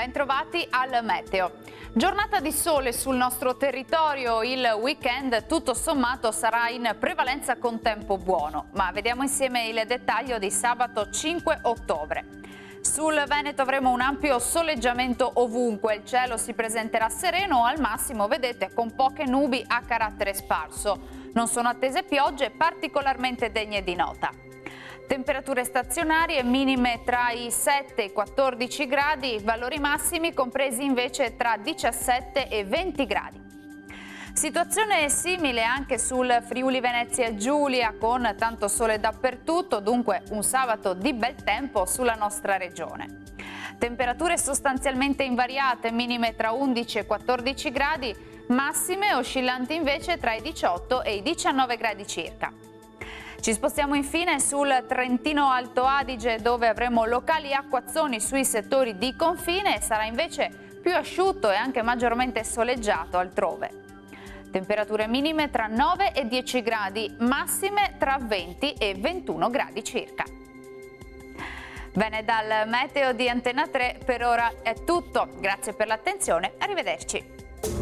Bentrovati al meteo. Giornata di sole sul nostro territorio, il weekend tutto sommato sarà in prevalenza con tempo buono, ma vediamo insieme il dettaglio di sabato 5 ottobre. Sul Veneto avremo un ampio soleggiamento ovunque, il cielo si presenterà sereno, al massimo vedete con poche nubi a carattere sparso. Non sono attese piogge particolarmente degne di nota. Temperature stazionarie minime tra i 7 e i 14 gradi, valori massimi compresi invece tra 17 e 20 gradi. Situazione simile anche sul Friuli Venezia Giulia, con tanto sole dappertutto, dunque un sabato di bel tempo sulla nostra regione. Temperature sostanzialmente invariate, minime tra 11 e 14 gradi, massime oscillanti invece tra i 18 e i 19 gradi circa. Ci spostiamo infine sul Trentino Alto Adige, dove avremo locali acquazzoni sui settori di confine e sarà invece più asciutto e anche maggiormente soleggiato altrove. Temperature minime tra 9 e 10 gradi, massime tra 20 e 21 gradi circa. Bene, dal meteo di Antena 3 per ora è tutto. Grazie per l'attenzione, arrivederci.